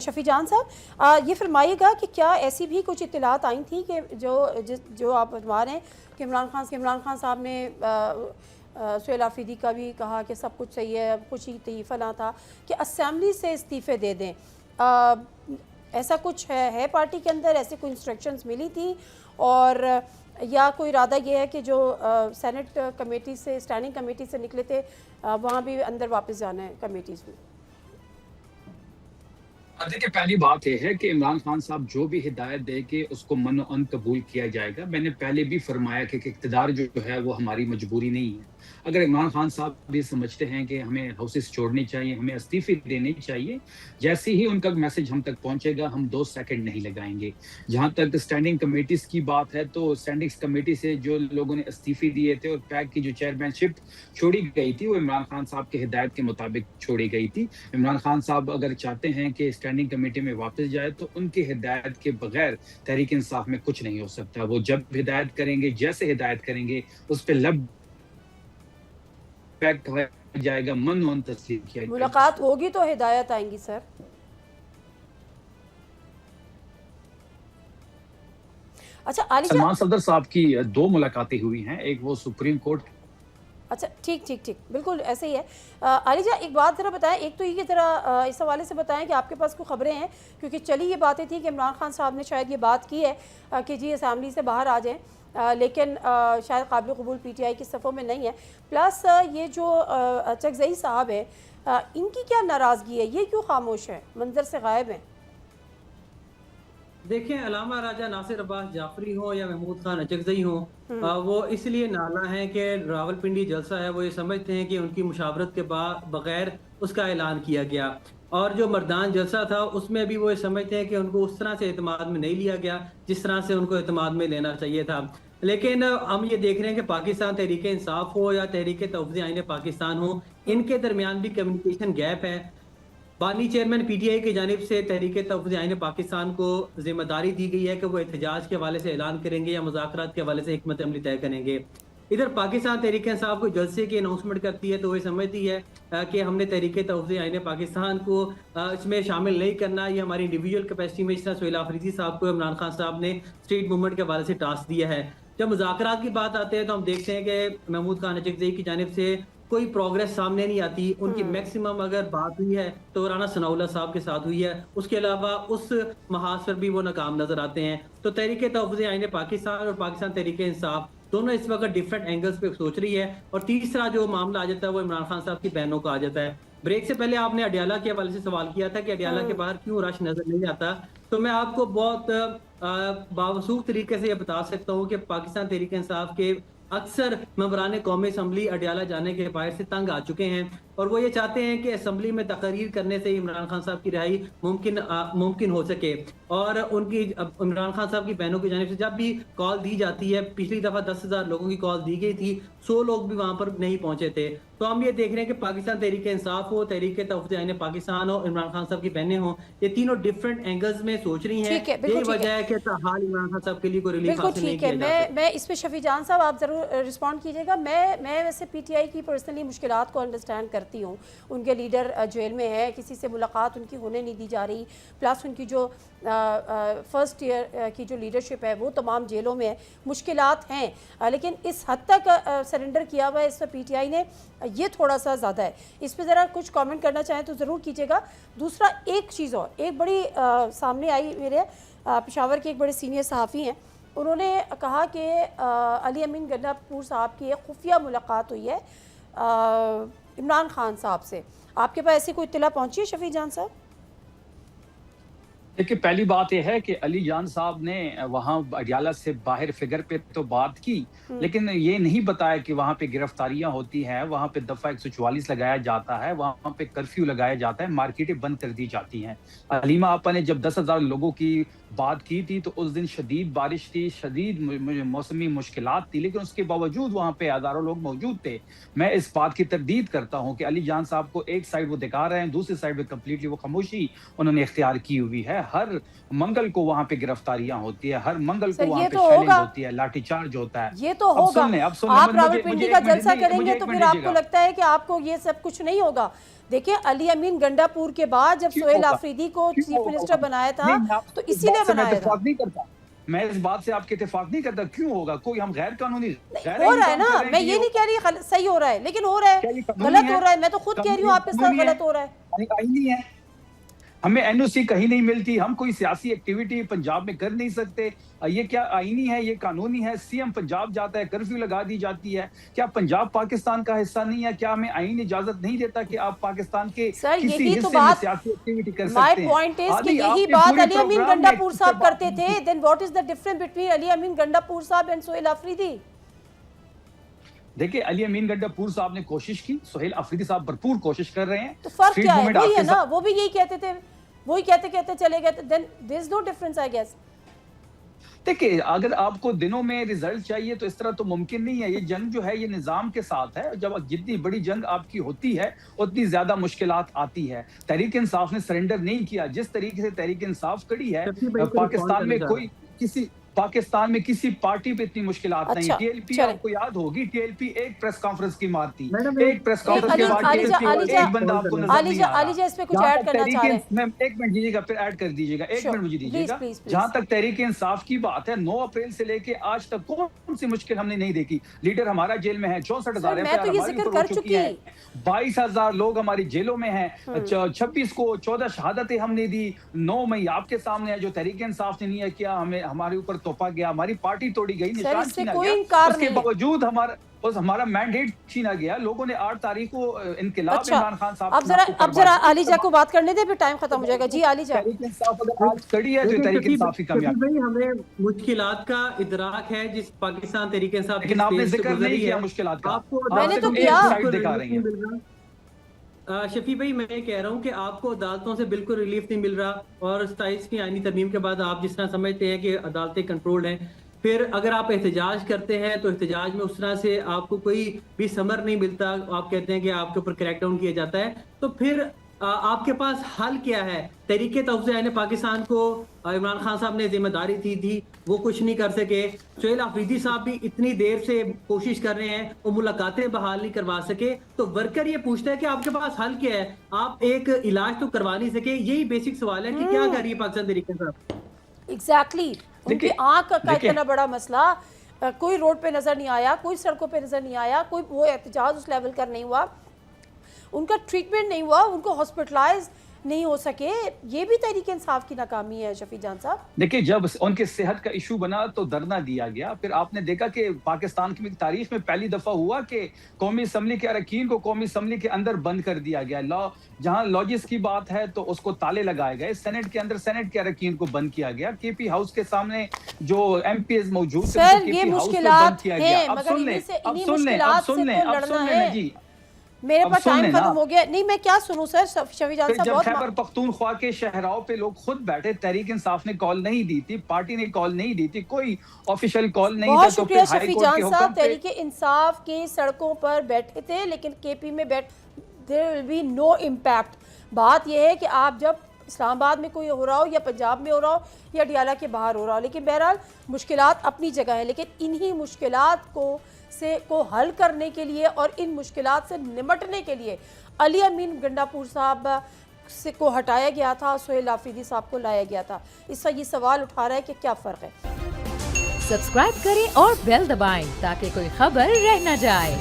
शफी जान साहब, ये फरमाइएगा कि क्या ऐसी भी कुछ इत्तलात आई थी कि जो आप बता रहे हैं कि इमरान खान साहब ने सुहेल आफरीदी का भी कहा कि सब कुछ सही है, खुशी थी, फलां था, कि असेंबली से इस्तीफ़े दे दें, ऐसा कुछ है पार्टी के अंदर, ऐसे कोई इंस्ट्रक्शंस मिली थी, और या कोई इरादा ये है कि जो सेनेट कमेटी से, स्टैंडिंग कमेटी से निकले थे, वहाँ भी अंदर वापस जाना है कमेटीज़ में? देखिए, पहली बात यह है कि इमरान खान साहब जो भी हिदायत दे के उसको मनो अन कबूल किया जाएगा। मैंने पहले भी फरमाया कि इक़्तिदार जो है वो हमारी मजबूरी नहीं है। अगर इमरान खान साहब भी समझते हैं कि हमें हाउसेस छोड़नी चाहिए, हमें इस्तीफे देने चाहिए, जैसे ही उनका मैसेज हम तक पहुंचेगा हम 2 सेकंड नहीं लगाएंगे। जहां तक स्टैंडिंग कमेटीज की बात है, तो स्टैंडिंग कमेटी से जो लोगों ने इस्तीफे दिए थे और पैक की जो चेयरमैनशिप छोड़ी गई थी वो इमरान खान साहब के हिदायत के मुताबिक छोड़ी गई थी। इमरान खान साहब अगर चाहते हैं कि स्टैंडिंग कमेटी में वापस जाए तो उनकी हिदायत के बगैर तहरीक इंसाफ में कुछ नहीं हो सकता। वो जब हिदायत करेंगे, जैसे हिदायत करेंगे, उस पर लब पैक जाएगा, मन तस्लीम किया जाएगा। मुलाकात होगी तो हिदायत आएंगी सर। अच्छा, सलमान सफदर साहब की 2 मुलाकातें हुई हैं, एक वो सुप्रीम कोर्ट। अच्छा, ठीक, बिल्कुल ऐसे ही है। आलिजा, एक बात ज़रा बताएं, एक तो ये ज़रा इस हवाले से बताएं कि आपके पास कोई ख़बरें हैं, क्योंकि चली ये बातें थी कि इमरान खान साहब ने शायद ये बात की है कि जी असेंबली से बाहर आ जाएं, लेकिन शायद काबिल कबूल पीटीआई की सफ़ों में नहीं है। प्लस ये जो चकज़ई साहब है, इनकी क्या नाराज़गी है, ये क्यों खामोश है, मंजर से गायब हैं? देखें, अलामा राजा नासिर अब्बास जाफरी हो या महमूद खान अचकज़ई हो, वो इसलिए नाला है कि रावलपिंडी जलसा है, वो ये समझते हैं कि उनकी मुशावरत के बगैर उसका ऐलान किया गया, और जो मर्दान जलसा था उसमें भी वो ये समझते हैं कि उनको उस तरह से एतमाद में नहीं लिया गया जिस तरह से उनको एतमाद में लेना चाहिए था। लेकिन हम ये देख रहे हैं कि पाकिस्तान तहरीक इंसाफ हो या तहरीक तहफ़्फ़ुज़ आईन पाकिस्तान हो, इनके दरमियान भी कम्युनिकेशन गैप है। बानी चेयरमैन पीटीआई की जानिब से तहरीक तहफ़्फ़ुज़ आईन पाकिस्तान को जिम्मेदारी दी गई है कि वो एहतजाज के हवाले से ऐलान करेंगे या मुज़ाकरात के हवाले से हिकमत अमली तय करेंगे। इधर पाकिस्तान तहरीक इंसाफ को जलसे की अनाउंसमेंट करती है तो वो समझती है कि हमने तहरीक तहफ़्फ़ुज़ आईन पाकिस्तान को इसमें शामिल नहीं करना, ये हमारी इंडिविजुअल कैपेसिटी में, जिस तरह सुहेल आफरीदी साहब को इमरान खान साहब ने स्ट्रीट मूवमेंट के हवाले से टास्क दिया है। जब मुज़ाकरात की बात आते हैं तो हम देखते हैं कि महमूद खान अचकज़ई की जानिब से कोई प्रोग्रेस सामने नहीं आती। उनकी मैक्सिमम अगर बात हुई है तो राना सनाउल्लाह साहब के साथ हुई है, उसके अलावा उस महाज पर भी वो नाकाम नजर आते हैं। तो तहरीक तहफ़्फ़ुज़ आईन पाकिस्तान और पाकिस्तान तहरीक इंसाफ दोनों इस वक्त डिफरेंट एंगल्स पे सोच रही है, और तीसरा जो मामला आ जाता है वो इमरान खान साहब की बहनों का आ जाता है। ब्रेक से पहले आपने अडियाला के हवाले से सवाल किया था कि अडियाला के बाहर क्यों रश नजर नहीं आता, तो मैं आपको बहुत बावसूख तरीके से ये बता सकता हूँ कि पाकिस्तान तहरीक इंसाफ के अक्सर मेंबरान कौमी असम्बली अडियाला जाने के बाहर से तंग आ चुके हैं, और वो ये चाहते हैं कि असम्बली में तकरीर करने से इमरान खान साहब की रिहाई मुमकिन हो सके। और उनकी इमरान खान साहब की बहनों की जानिब से जब भी कॉल दी जाती है, पिछली दफ़ा 10,000 लोगों की कॉल दी गई थी, 100 लोग भी वहाँ पर नहीं पहुंचे थे। तो हम ये देख रहे हैं कि पाकिस्तान तहरीक इंसाफ हो, तहरीक तहफ़्फ़ुज़ आईन पाकिस्तान हो, इमरान खान साहब की बहनें हों, ये तीनों डिफरेंट एंगल्स में सोच रही हैं। यही वजह है कि हाल इमरान खान साहब के लिए कोई रिलीफ हासिल नहीं किया जा सकता। मैं इस पे शफी जान साहब आप ज़रूर रिस्पॉन्ड कीजिएगा। मैं वैसे पीटीआई की पर्सनली मुश्किलात को अंडरस्टैंड करती हूँ। उनके लीडर जेल में है, किसी से मुलाकात उनकी होने नहीं दी जा रही, प्लस उनकी जो फर्स्ट ईयर की जो लीडरशिप है वो तमाम जेलों में है, मुश्किलात हैं, लेकिन इस हद तक सरेंडर किया हुआ है इस पर पीटीआई ने, ये थोड़ा सा ज़्यादा है। इस पर ज़रा कुछ कमेंट करना चाहें तो ज़रूर कीजिएगा। दूसरा, एक चीज़ और एक बड़ी सामने आई, मेरे पेशावर के एक बड़े सीनियर सहाफ़ी हैं, उन्होंने कहा कि अली अमीन गन्नापुर साहब की एक खुफिया मुलाकात हुई है इमरान खान साहब से। आपके पास ऐसी कोई इत्तला पहुंची है शफी जान साहब? देखिए, पहली बात यह है कि अली जान साहब ने वहाँ अडियाला से बाहर फिगर पे तो बात की, लेकिन ये नहीं बताया कि वहाँ पे गिरफ्तारियां होती हैं, वहाँ पे दफा 144 लगाया जाता है, वहाँ पे कर्फ्यू लगाया जाता है, मार्केटें बंद कर दी जाती हैं। हलीमा आपा ने जब 10,000 लोगों की बात की थी तो उस दिन शदीद बारिश थी, शदीद मौसमी मुश्किलात थी, लेकिन उसके बावजूद वहाँ पे हजारों लोग मौजूद थे। मैं इस बात की तरदीद करता हूँ कि अली जान साहब को एक साइड वो दिखा रहे हैं, दूसरी साइड में कम्प्लीटली वो खामोशी उन्होंने इख्तियार की हुई है। ہر منگل کو وہاں پہ گرفتاریاں ہوتی ہے, ہر منگل کو وہاں پہ تو شیلنگ ہوگا, ہوتی ہے, لاٹھی چارج ہوتا ہے. یہ تو ہوگا. آپ راولپنڈی کا جلسہ کریں گے تو پھر آپ کو لگتا ہے کہ آپ کو یہ سب کچھ نہیں ہوگا. دیکھیں علی امین گنڈا پور کے بعد جب سہیل آفریدی کو چیف منسٹر بنایا تھا تو اسی نے بنایا تھا. میں اس بات سے آپ کے اتفاق نہیں کرتا. کیوں ہوگا؟ کوئی ہم غیر قانونی ہو رہا ہے نا, میں یہ نہیں کہہ رہی صحیح ہو رہا ہے, لیکن ہو رہا ہے, غلط ہو رہا ہے. میں تو خود کہہ رہی ہوں آپ کے ساتھ غلط ہو رہا ہے. آئینی ہے, ہمیں این او سی کہیں نہیں ملتی, ہم کوئی سیاسی ایکٹیویٹی پنجاب میں کر نہیں سکتے. یہ کیا آئینی ہے؟ یہ قانونی ہے. سی ایم پنجاب جاتا ہے, کرفیو لگا دی جاتی ہے. کیا پنجاب پاکستان کا حصہ نہیں ہے؟ کیا ہمیں آئین اجازت نہیں دیتا کہ آپ پاکستان کے کسی حصے میں سیاسی ایکٹیویٹی کر سکتے ہیں؟ My point is کہ یہی بات علی امین گنڈا پور صاحب کرتے تھے. Then what is the difference between علی امین گنڈا پور صاحب and سہیل آفریدی؟ دیکھیں علی امین گنڈا پور صاحب نے کوشش کی, سہیل آفریدی صاحب بھرپور کوشش کر رہے ہیں. تو فرق کیا ہے؟ وہی ہے نا, وہ بھی یہی کہتے تھے, وہی کہتے چلے گئے. Then there is no difference I guess. دیکھیں اگر آپ کو دنوں میں ریزلٹ چاہیے تو اس طرح تو ممکن نہیں ہے. یہ جنگ جو ہے یہ نظام کے ساتھ ہے. جب جتنی بڑی جنگ آپ کی ہوتی ہے اتنی زیادہ مشکلات آتی ہے. تحریک انصاف نے سرنڈر نہیں کیا. جس طریقے سے تحریک انصاف کڑی ہے, پاکستان میں کسی پارٹی پہ اتنی مشکلات نہیں. ٹی ایل پی آپ کو یاد ہوگی, ٹی ایل پی ایک پریس کانفرنس کی مارتی, ایک پریس کانفرنس کے بعد ایک بندہ آپ کو نظر نہیں آ رہا. اس پہ کچھ ایڈ کرنا چاہ رہے ہیں. ایک منٹ دیجیے گا, پھر ایڈ کر دیجیے گا. ایک منٹ مجھے دیجیے گا. جہاں تک تحریک انصاف کی بات ہے, 9 اپریل سے لے کے آج تک کون سی مشکل ہم نے نہیں دیکھی. لیڈر ہمارا جیل میں ہے, 64,000 میں تو یہ ذکر کر چکی ہے, 22,000 لوگ ہماری جیلوں میں ہیں. 26 کو 14 شہادتیں ہم نے دی. 9 مئی آپ کے سامنے ہے. جو تحریک انصاف نے نہیں کیا, ہمارے اوپر توپا گیا, ہماری پارٹی توڑی گئی, نشان چھینا گیا. اس کے باوجود ہمارا مینڈیٹ چھینا گیا. لوگوں نے 8 تاریخ کو انقلاب عمران خان صاحب اب ذرا علی جا کو بات کرنے دیں, پھر ٹائم ختم ہو جائے گا. جی علی جا. تحریک انصاف اگر آج کڑی ہے تو تحریک انصاف کی کامیابی. ہمیں مشکلات کا ادراک ہے جس پاکستان تحریک انصاف, لیکن آپ نے ذکر نہیں کیا مشکلات کا. میں نے تو کیا. دکھا رہی ہیں شفیع بھائی, میں یہ کہہ رہا ہوں کہ آپ کو عدالتوں سے بالکل ریلیف نہیں مل رہا, اور 27ویں آئینی ترمیم کے بعد آپ جس طرح سمجھتے ہیں کہ عدالتیں کنٹرولڈ ہیں, پھر اگر آپ احتجاج کرتے ہیں تو احتجاج میں اس طرح سے آپ کو کوئی بھی ثمر نہیں ملتا. آپ کہتے ہیں کہ آپ کے اوپر کریک ڈاؤن کیا جاتا ہے, تو پھر آپ کے پاس حل کیا ہے؟ تحریک تحفظ عین پاکستان کو عمران خان صاحب نے ذمہ داری تھی, وہ کچھ نہیں کر سکے. سہیل آفریدی صاحب بھی اتنی دیر سے کوشش کر رہے ہیں, وہ ملاقاتیں بحال نہیں کروا سکے. تو ورکر یہ پوچھتا ہے کہ آپ کے پاس حل کیا ہے؟ آپ ایک علاج تو کروا نہیں سکے. یہی بیسک سوال ہے کہ کیا کر رہی ہے پاکستان تحریک انصاف. ایگزیکٹلی, ان کی آنکھ کا اتنا بڑا مسئلہ, کوئی روڈ پہ نظر نہیں آیا, کوئی سڑکوں پہ نظر نہیں آیا, کوئی وہ احتجاج اس لیول کا نہیں ہوا, ان کا ٹریٹمنٹ نہیں ہوا, ان کو ہاسپٹلائز نہیں ہو سکے. یہ بھی تحریک انصاف کی ناکامی ہے شفیع جان صاحب. دیکھیں جب ان کے صحت کا ایشو بنا تو دھرنا دیا گیا. پھر آپ نے دیکھا کہ پاکستان کی تاریخ میں پہلی دفعہ ہوا کہ قومی اسمبلی کے اراکین کو قومی اسمبلی کے اندر بند کر دیا گیا. جہاں لاجز کی بات ہے تو اس کو تالے لگائے گئے. سینٹ کے اندر سینٹ کے اراکین کو بند کیا گیا. کے پی ہاؤس کے سامنے جو ایم پی ایز موجود تھے, یہ مشکلات ہیں, مگر انہی مشکلات سے تو لڑنا ہے. جی میرے پاس ٹائم ختم ہو گیا. نہیں میں کیا سنوں سر, شفیع جان صاحب. جب خیبر پختونخوا کے شہراؤں پہ لوگ خود بیٹھے, تحریک انصاف نے کال نہیں دی تھی, پارٹی نے کال نہیں دی تھی, کوئی آفیشیل کال نہیں. بہت شکریہ شفیع جان صاحب. تحریک انصاف کی سڑکوں پر بیٹھے تھے, لیکن کے پی میں there will be no impact. بات یہ ہے کہ آپ جب اسلام آباد میں کوئی ہو رہا ہو, یا پنجاب میں ہو رہا ہو, یا ڈیالہ کے باہر ہو رہا ہو, لیکن بہرحال مشکلات اپنی جگہ ہیں. لیکن انہی مشکلات کو حل کرنے کے لیے اور ان مشکلات سے نمٹنے کے لیے علی امین گنڈا پور صاحب سے کو ہٹایا گیا تھا, سہیل آفریدی صاحب کو لایا گیا تھا. اس سے یہ سوال اٹھا رہا ہے کہ کیا فرق ہے. سبسکرائب کریں اور بیل دبائیں تاکہ کوئی خبر رہ نہ جائے.